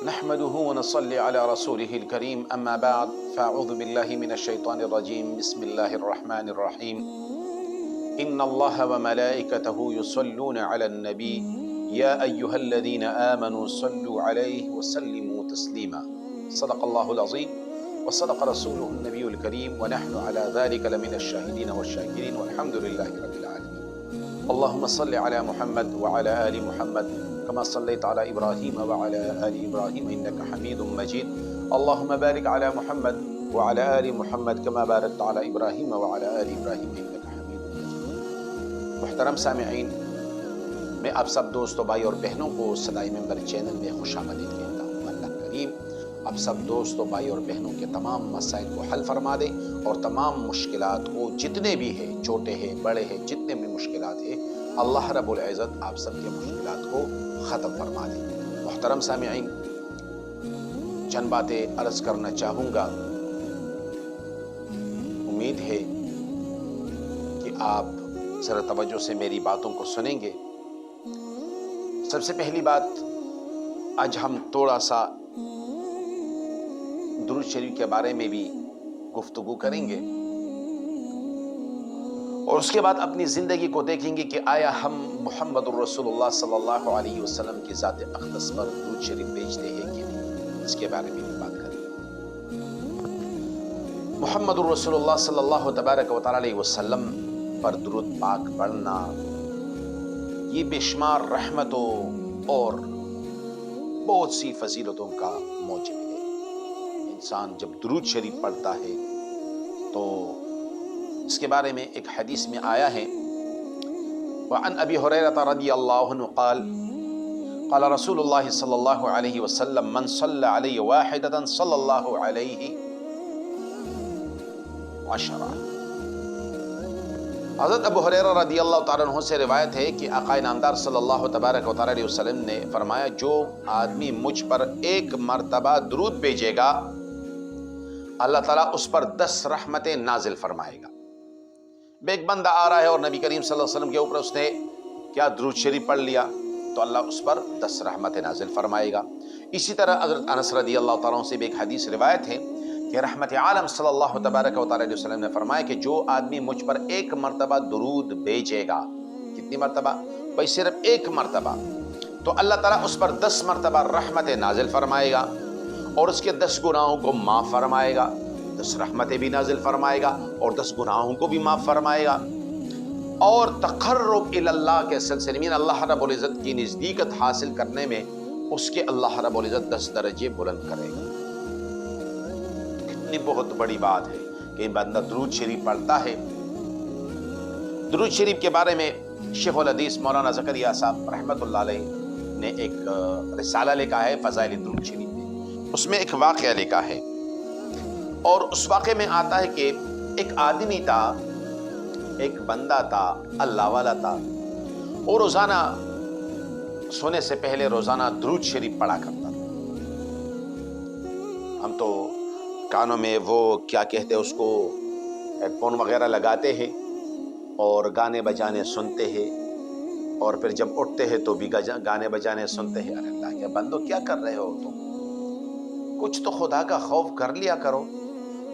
نحمده ونصلي على رسوله الكريم أما بعد فأعوذ بالله من الشيطان الرجيم بسم الله الرحمن الرحيم إن الله وملائكته يصلون على النبي يا أيها الذين آمنوا صلوا عليه وسلموا تسليما صدق الله العظيم وصدق رسوله النبي الكريم ونحن على ذلك لمن الشاهدين والشاكرين والحمد لله رب العالمين اللهم صل على محمد وعلى آل محمد كما صليت على إبراهيم وعلى آل إبراهيم إنك حميد مجيد اللهم بارك على محمد وعلى آل محمد كما باركت على إبراهيم وعلى آل إبراهيم إنك حميد مجيد محترم سامعین، میں آپ سب دوستوں بھائی اور بہنوں کو صدائے منبر چینل میں خوش آمدید کہتا ہوں۔ اللہ کریم آپ سب دوستوں بھائی اور بہنوں کے تمام مسائل کو حل فرما دے اور تمام مشکلات کو جتنے بھی ہیں، چھوٹے ہیں بڑے ہیں، جتنے بھی مشکلات ہیں، اللہ رب العزت آپ سب کے مشکلات کو ختم فرما دے۔ محترم سامعین، چند باتیں عرض کرنا چاہوں گا، امید ہے کہ آپ ذرا توجہ سے میری باتوں کو سنیں گے۔ سب سے پہلی بات، آج ہم تھوڑا سا درود شریف کے بارے میں بھی گفتگو کریں گے اور اس کے بعد اپنی زندگی کو دیکھیں گے کہ آیا ہم محمد الرسول اللہ صلی اللہ علیہ وسلم کی ذات اقدس پر درود شریف بھیجتے ہیں کہ نہیں، اس کے بارے میں بھی بات کریں گے۔ محمد الرسول اللہ صلی اللہ تبارک و تعالی علیہ وسلم پر درود پاک پڑھنا یہ بے شمار رحمتوں اور بہت سی فضیلتوں کا موجب ہے۔ انسان جب درود شریف پڑھتا ہے تو اس کے بارے میں ایک حدیث میں آیا ہے، وعن ابی ہریرہ رضی اللہ عنہ قال قال رسول اللہ صلی اللہ علیہ وسلم من صلی علیہ واحدۃ صلی اللہ علیہ عشرہ۔ حضرت ابو ہریرہ رضی اللہ تعالیٰ عنہ سے روایت ہے کہ آقا نامدار صلی اللہ تبارک و تعالی علیہ وسلم نے فرمایا، جو آدمی مجھ پر ایک مرتبہ درود بھیجے گا اللہ تعالیٰ اس پر 10 رحمتیں نازل فرمائے گا۔ ایک بندہ آ رہا ہے اور نبی کریم صلی اللہ علیہ وسلم کے اوپر اس نے کیا درود شریف پڑھ لیا تو اللہ اس پر 10 رحمتیں نازل فرمائے گا۔ اسی طرح حضرت انس رضی اللہ تعالیٰ عنہ سے بھی ایک حدیث روایت ہے کہ رحمت عالم صلی اللہ تبارک و تعالی علیہ وسلم نے فرمایا کہ جو آدمی مجھ پر ایک مرتبہ درود بھیجے گا، کتنی مرتبہ؟ بھائی صرف ایک مرتبہ، تو اللہ تعالیٰ اس پر 10 مرتبہ رحمتیں نازل فرمائے گا اور اس کے 10 گناہوں کو معاف فرمائے گا، 10 رحمتیں بھی نازل فرمائے گا اور 10 گناہوں کو بھی معاف فرمائے گا، اور تقرب اللہ کے سلسلے میں اللہ رب العزت کی نزدیکت حاصل کرنے میں اس کے اللہ رب العزت 10 درجے بلند کرے گا۔ کتنی بہت بڑی بات ہے کہ بندہ درود شریف پڑھتا ہے۔ درود شریف کے بارے میں شیخ الحدیث مولانا زکریا صاحب رحمۃ اللہ علیہ نے ایک رسالہ لکھا ہے فضائل درود شریف میں، اس میں ایک واقعہ لکھا ہے اور اس واقعے میں آتا ہے کہ ایک آدمی تھا، ایک بندہ تھا، اللہ والا تھا، اور روزانہ سونے سے پہلے روزانہ درود شریف پڑھا کرتا تھا۔ ہم تو کانوں میں وہ کیا کہتے ہیں اس کو، ہیڈ فون وغیرہ لگاتے ہیں اور گانے بجانے سنتے ہیں، اور پھر جب اٹھتے ہیں تو بھی گانے بجانے سنتے ہیں۔ ارے اللہ کے بندو، کیا کر رہے ہو تم؟ کچھ تو خدا کا خوف کر لیا کرو۔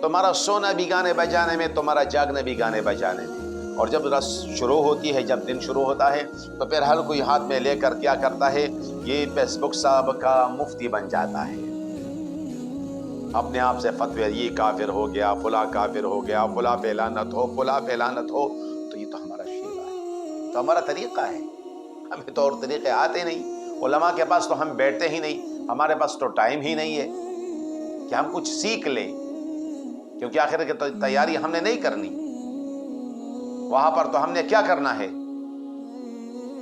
تمہارا سونا بھی گانے بجانے میں، تمہارا جاگنا بھی گانے بجانے میں، اور جب رس شروع ہوتی ہے، جب دن شروع ہوتا ہے تو پھر ہر کوئی ہاتھ میں لے کر کیا کرتا ہے، یہ فیس بک صاحب کا مفتی بن جاتا ہے، اپنے آپ سے فتوی، یہ کافر ہو گیا، فلاں کافر ہو گیا، فلاں پہ لعنت ہو، فلاں پہ لعنت ہو۔ تو یہ تو ہمارا شیوا ہے، تو ہمارا طریقہ ہے، ہمیں تو اور طریقے آتے نہیں۔ علماء کے پاس تو ہم بیٹھتے ہی نہیں، ہمارے پاس تو ٹائم ہی نہیں ہے کہ ہم کچھ سیکھ لیں، کیونکہ آخر کی تیاری ہم نے نہیں کرنی، وہاں پر تو ہم نے کیا کرنا ہے،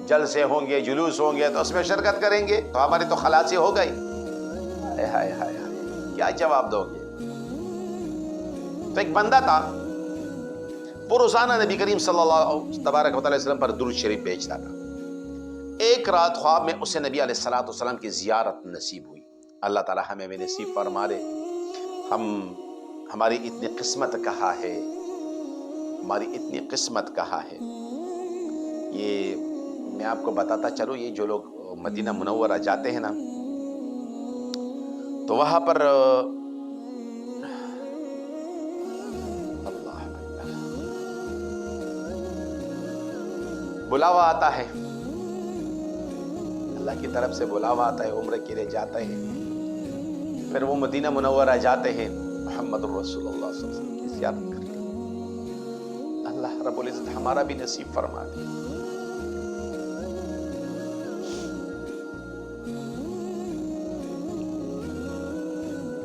جلسے ہوں گے، جلوس ہوں گے تو اس میں شرکت کریں گے، تو ہماری تو خلاصی ہو گئی۔ ہائے ہائے ہائے ہائے، کیا جواب دو گے؟ تو ایک بندہ تھا، وہ روزانہ نبی کریم صلی اللہ تبارک و تعالی وسلم پر درود شریف بھیجتا تھا۔ ایک رات خواب میں اسے نبی علیہ الصلوۃ والسلام کی زیارت نصیب ہوئی۔ اللہ تعالی ہمیں بھی نصیب فرما دے۔ ہماری اتنی قسمت کہاں ہے، ہماری اتنی قسمت کہاں ہے۔ یہ میں آپ کو بتاتا چلوں، یہ جو لوگ مدینہ منورہ جاتے ہیں نا، تو وہاں پر بلاوا آتا ہے، اللہ کی طرف سے بلاوا آتا ہے، عمرے کے لیے جاتے ہیں. پھر وہ مدینہ منورہ جاتے ہیں، محمد الرسول اللہ صلی اللہ علیہ وسلم کی زیارت کرتے ہیں. اللہ رب العزت ہمارا بھی نصیب فرما دے.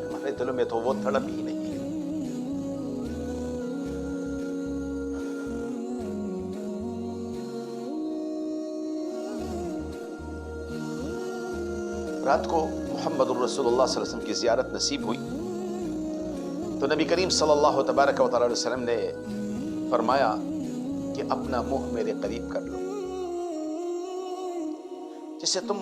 ہمارے دلوں میں تو وہ تڑپ ہی نہیں ہے. رات کو محمد الرسول اللہ صلی اللہ علیہ وسلم کی زیارت نصیب ہوئی تو نبی کریم صلی اللہ تبارک و تعالی علیہ وسلم نے فرمایا کہ اپنا منہ میرے قریب کر لو. جسے تم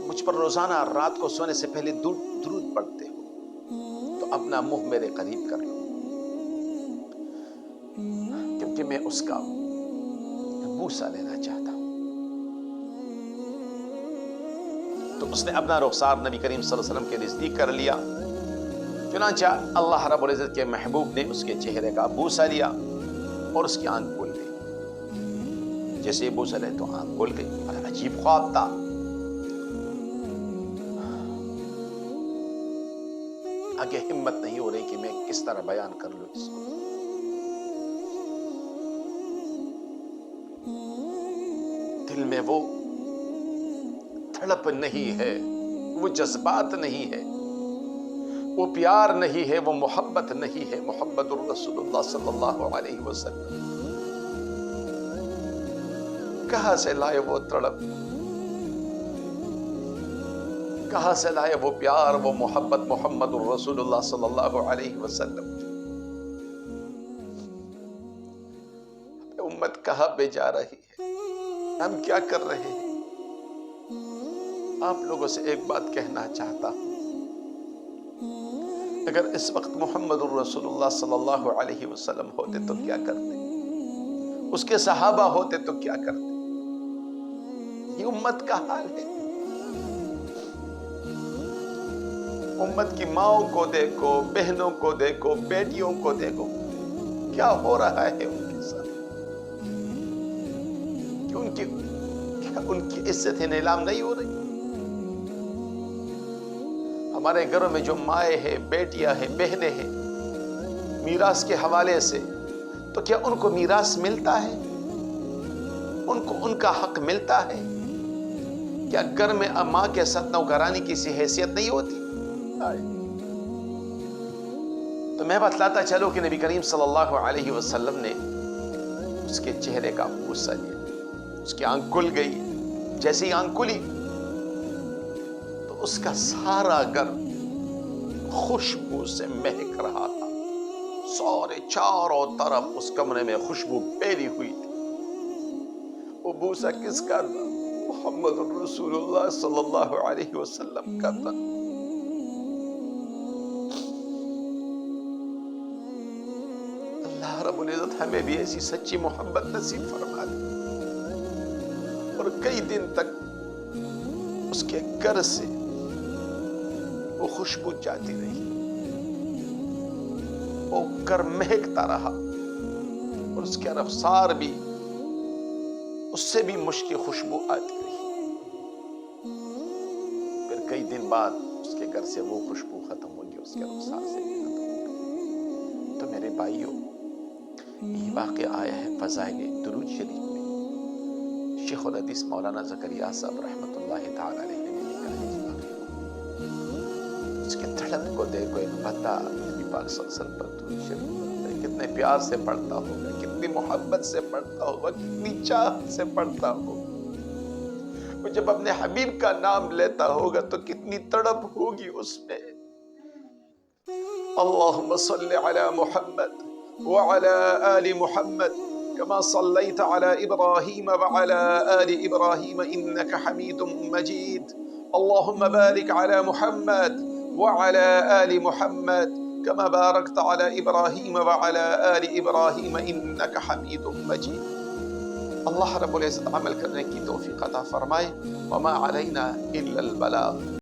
مجھ پر روزانہ رات کو سونے سے پہلے درود پڑھتے ہو تو اپنا منہ میرے قریب کر لو، کیونکہ میں اس کا بوسہ لینا چاہتا ہوں. تو اس نے اپنا رخسار نبی کریم صلی اللہ علیہ وسلم کے نزدیک کر لیا. چنانچہ اللہ رب العزت کے محبوب نے اس کے چہرے کا بوسہ لیا اور اس کی آنکھ کھل گئی. جیسے یہ بوسہ لے تو آنکھ کھل گئی. اور عجیب خواب تھا. آگے ہمت نہیں ہو رہی کہ میں کس طرح بیان کر لوں اس کو. دل میں وہ تڑپ نہیں ہے، وہ جذبات نہیں ہے، وہ پیار نہیں ہے، وہ محبت نہیں ہے. محمد الرسول اللہ صلی اللہ علیہ وسلم کہاں سے لائے وہ تڑپ، کہاں سے لائے وہ پیار، وہ محبت محمد الرسول اللہ صلی اللہ علیہ وسلم. امت کہاں پہ جا رہی ہے، ہم کیا کر رہے ہیں؟ آپ لوگوں سے ایک بات کہنا چاہتا ہوں. اگر اس وقت محمد الرسول اللہ صلی اللہ علیہ وسلم ہوتے تو کیا کرتے؟ اس کے صحابہ ہوتے تو کیا کرتے؟ یہ امت کا حال ہے. امت کی ماؤں کو دیکھو، بہنوں کو دیکھو، بیٹیوں کو دیکھو، کیا ہو رہا ہے ان کے ساتھ. کہ ان کی عزت نیلام نہیں ہو رہی. ہمارے گھروں میں جو مائیں ہیں، بیٹیاں ہیں، بہنیں ہیں، میراث کے حوالے سے تو کیا ان کو میراث ملتا ہے؟ ان کو ان کا حق ملتا ہے؟ کیا گھر میں ماں کے ساتھ نوکرانی کی سی حیثیت نہیں ہوتی؟ تو میں بتلاتا چلو کہ نبی کریم صلی اللہ علیہ وسلم نے اس کے چہرے کا بوسہ لیا. اس کی آنکھ کھل گئی. جیسے ہی آنکھ کھلی تو اس کا سارا گھر خوشبو سے مہک رہا تھا. سارے چاروں طرف اس کمرے میں خوشبو پھیلی ہوئی تھی. وہ بوسہ کس کا تھا؟ محمد الرسول اللہ صلی اللہ علیہ وسلم کا تھا. اللہ رب العزت ہمیں بھی ایسی سچی محبت نصیب فرما دے. اور کئی دن تک اس کے گھر سے وہ خوشبو جاتی رہی، وہ گھر مہکتا رہا، اور اس کے رخسار بھی اس سے بھی مشک خوشبو آتی رہی. پھر کئی دن بعد اس کے گھر سے وہ خوشبو ختم ہوگی، اس کے رخسار سے بھی ختم ہوگی. تو میرے بھائیوں، یہ واقعہ آیا ہے فضائل درود شریف میں. شیخ الحدیث مولانا زکریا صاحب رحمۃ اللہ تعالی علیہ نے لکھا ہے اس واقعے کو. اس کے تڑپ کو دیکھو. ایک بندہ نبی پاک صلی اللہ علیہ وسلم پر درود شریف پڑھتا ہے، کتنے پیار سے پڑھتا ہوگا، کتنی محبت سے پڑھتا ہوگا، کتنی چاہت سے پڑھتا ہوگا. وہ جب اپنے حبیب کا نام لیتا ہوگا تو کتنی تڑپ ہوگی اس میں. اللہم صلی علی محمد وعلى آل محمد كما صليت على إبراهيم وعلى آل إبراهيم إنك حميد مجيد. اللهم بارك على محمد وعلى آل محمد كما باركت على إبراهيم وعلى آل إبراهيم إنك حميد مجيد. اللہ رب العزت عمل کرنے کی توفیق عطا فرمائے. وما علینا إلا البلاغ.